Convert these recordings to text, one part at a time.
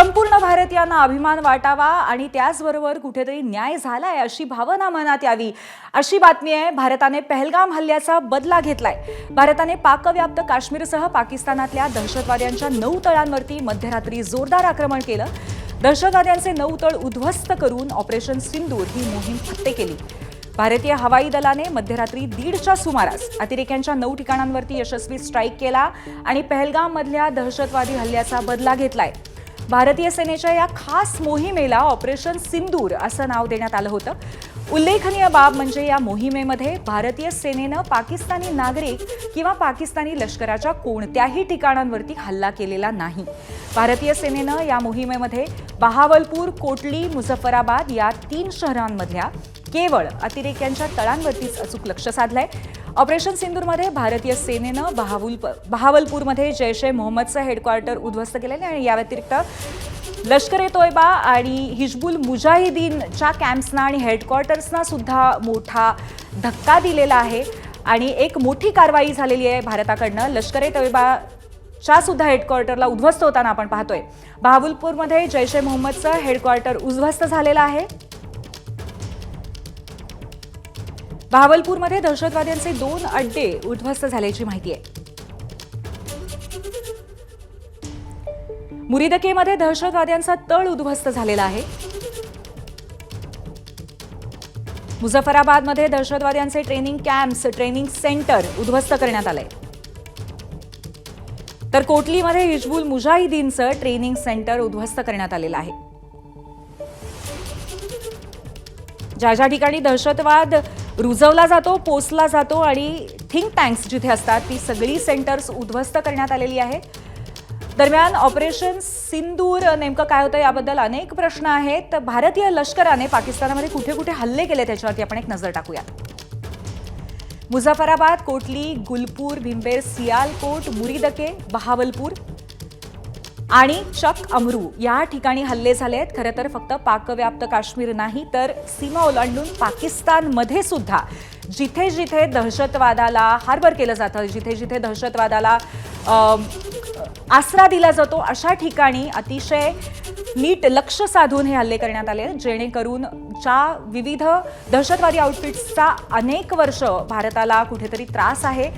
संपूर्ण भारतीयांना अभिमान वाटावा आणि त्याचबरोबर कुठेतरी न्याय झालाय अशी भावना मनात यावी अशी बातमी आहे। भारताने पहलगाम हल्ल्याचा बदला घेतलाय। भारताने पाकव्याप्त काश्मीरसह पाकिस्तानातल्या दहशतवाद्यांच्या 9 तळांवरती मध्यरात्री जोरदार आक्रमण केलं। दहशतवाद्यांचे 9 तळ उद्ध्वस्त करून ऑपरेशन सिंदूर ही मोहीम फत्ते केली। भारतीय हवाई दलाने मध्यरात्री 1:30च्या सुमारास अतिरेक्यांच्या 9 ठिकाणांवरती यशस्वी स्ट्राईक केला आणि पहलगाम मधल्या दहशतवादी हल्ल्याचा बदला घेतलाय। भारतीय सेनेच्या या खास मोहिमेला ऑपरेशन सिंदूर असं नाव देण्यात आलं होतं। उल्लेखनीय बाब म्हणजे या मोहिमेमध्ये भारतीय सेनेनं पाकिस्तानी नागरिक किंवा पाकिस्तानी लष्कराच्या कोणत्याही ठिकाणांवरती हल्ला केलेला नाही। भारतीय सेनेनं या मोहिमेमध्ये बहावलपूर, कोटली, मुझफ्फराबाद या 3 शहरांमधल्या केवळ अतिरेक्यांच्या तळांवरतीच अचूक लक्ष साधलंय। ऑपरेशन सिंदूरमध्ये भारतीय सेनेनं बहावलपूरमध्ये जैश-ए-मोहम्मदचं हेडक्वार्टर उद्ध्वस्त केलेलं आणि या व्यतिरिक्त लष्कर-ए-तोयबा आणि हिजबुल मुजाहिदीनच्या कॅम्प्सना आणि हेडक्वार्टर्सना सुद्धा मोठा धक्का दिलेला आहे आणि एक मोठी कारवाई झालेली आहे भारताकडनं। लष्कर-ए-तोयबाच्या सुद्धा हेडक्वार्टरला उद्ध्वस्त होताना आपण पाहतोय। बहावलपूरमध्ये जैश-ए-मोहम्मदचं हेडक्वार्टर उद्ध्वस्त झालेलं आहे। बहावलपूरमध्ये दहशतवाद्यांचे 2 अड्डे उद्ध्वस्त झाल्याची माहिती आहे। मुरीदकेमध्ये दहशतवाद्यांचा तळ उद्ध्वस्त झालेला आहे। मुझफ्फराबादमध्ये दहशतवाद्यांचे ट्रेनिंग कॅम्प्स, ट्रेनिंग सेंटर उद्ध्वस्त करण्यात आलंय। तर कोटलीमध्ये हिजबुल मुजाहिदीनचं ट्रेनिंग सेंटर उद्ध्वस्त करण्यात आलेलं आहे। ज्या ठिकाणी दहशतवाद रुजवला जातो, पोसला जातो आणि थिंक टँक्स जिथे असतात ती सगळी सेंटर्स उद्ध्वस्त करण्यात आलेली आहेत। दरम्यान ऑपरेशन सिंदूर नेमकं काय होतं याबद्दल अनेक प्रश्न आहेत। भारतीय लष्कराने पाकिस्तानामध्ये कुठे कुठे हल्ले केले त्याच्यावरती आपण एक नजर टाकूया। मुझफ्फराबाद, कोटली, गुलपूर, भिंबेर, सियालकोट, मुरीदके, बहावलपूर आणि चक अमरू या ठिकाणी हल्ले झाले आहेत। खरं तर फक्त पाकव्याप्त काश्मीर नाही तर सीमा ओलांडून पाकिस्तानमध्ये सुद्धा जिथे जिथे दहशतवादाला हार्बर केलं जातं, जिथे जिथे दहशतवादाला आसरा दिला जातो अशा ठिकाणी अतिशय नीट लक्ष साधून हे हल्ले करण्यात आले, जेणेकरून ज्या विविध दहशतवादी आउटफिट्सचा अनेक वर्ष भारताला कुठेतरी त्रास आहे,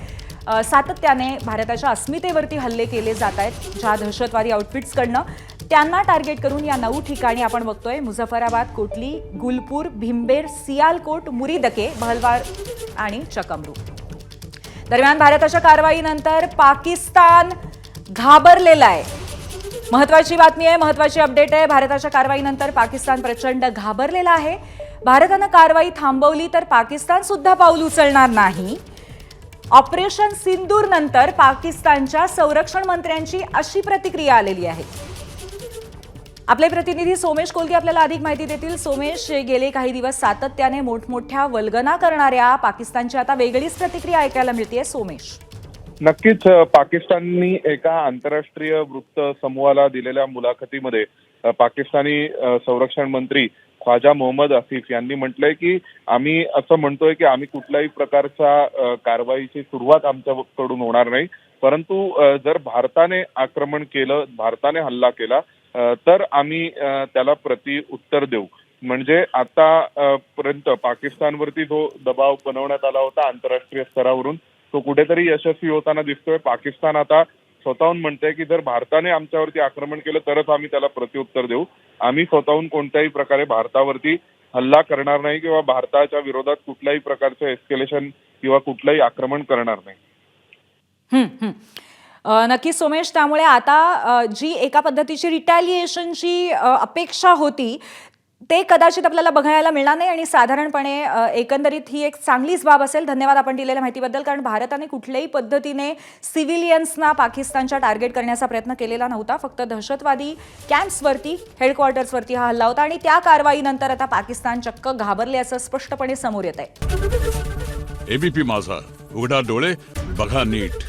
सातत्याने भारताच्या अस्मितेवरती हल्ले केले जात आहेत ज्या दहशतवादी आउटफिट्सकडनं, त्यांना टार्गेट करून या 9 ठिकाणी आपण बघतोय मुझफ्फराबाद, कोटली, गुलपूर, भिंबेर, सियालकोट, मुरीदके, बहलवार आणि चकमरू। दरम्यान भारताच्या कारवाईनंतर पाकिस्तान घाबरलेला आहे। महत्त्वाची बातमी आहे, महत्त्वाची अपडेट आहे। भारताच्या कारवाईनंतर पाकिस्तान प्रचंड घाबरलेला आहे। भारतानं कारवाई थांबवली तर पाकिस्तान सुद्धा पाऊल उचलणार नाही। ऑपरेशन सिंदूर नंतर पाकिस्तानच्या संरक्षण मंत्र्यांची अशी प्रतिक्रिया आलेली आहे। आपले प्रतिनिधी सोमेश कोलगे आपल्याला अधिक माहिती देतील। सोमेश, गेले काही दिवस सातत्याने मोठमोठ्या वल्गना करणाऱ्या पाकिस्तानची आता वेगळीच प्रतिक्रिया ऐकायला मिळतेय। सोमेश, नक्कीच पाकिस्ताननी एका आंतरराष्ट्रीय वृत्त समूहाला दिलेल्या मुलाखतीमध्ये पाकिस्तानी संरक्षण मंत्री ख्वाजा मोहम्मद आसिफ यांनी म्हटलंय की आम्ही असं म्हणतोय की आम्ही कुठल्याही प्रकारच्या कारवाईची सुरुवात आमच्याकडून होणार नाही, परंतु जर भारताने आक्रमण केलं, भारताने हल्ला केला तर आम्ही त्याला प्रति उत्तर देऊ। म्हणजे आता पर्यंत पाकिस्तानवरती जो दबाव बनवण्यात आला होता आंतरराष्ट्रीय स्तरावरून तो कुठेतरी यशस्वी होताना दिसतोय। पाकिस्तान आता स्वतःहून म्हणतंय की जर भारताने आमच्यावरती आक्रमण केलं तरच आम्ही त्याला प्रत्युत्तर देऊ। आम्ही स्वतःहून कोणत्याही प्रकारे भारतावरती हल्ला करणार नाही किंवा भारताच्या विरोधात कुठल्याही प्रकारचं एस्केलेशन किंवा कुठलंही आक्रमण करणार नाही। नक्कीच सोमेश, त्यामुळे आता जी एका पद्धतीची रिटॅलिएशनची अपेक्षा होती ते कदाचित आपल्याला बघायला मिळणार नाही आणि साधारणपणे एकंदरीत ही एक चांगलीच बाब असेल। धन्यवाद आपण दिलेल्या माहितीबद्दल, कारण भारताने कुठल्याही पद्धतीने सिव्हिलियन्सना पाकिस्तानच्या टार्गेट करण्याचा प्रयत्न केलेला नव्हता। फक्त दहशतवादी कॅम्प्सवरती, हेडक्वार्टर्सवरती हा हल्ला होता आणि त्या कारवाईनंतर आता पाकिस्तान चक्क घाबरल्याचं स्पष्टपणे समोर येत आहे। एबीपी माझा, उघडा डोळे बघा नीट।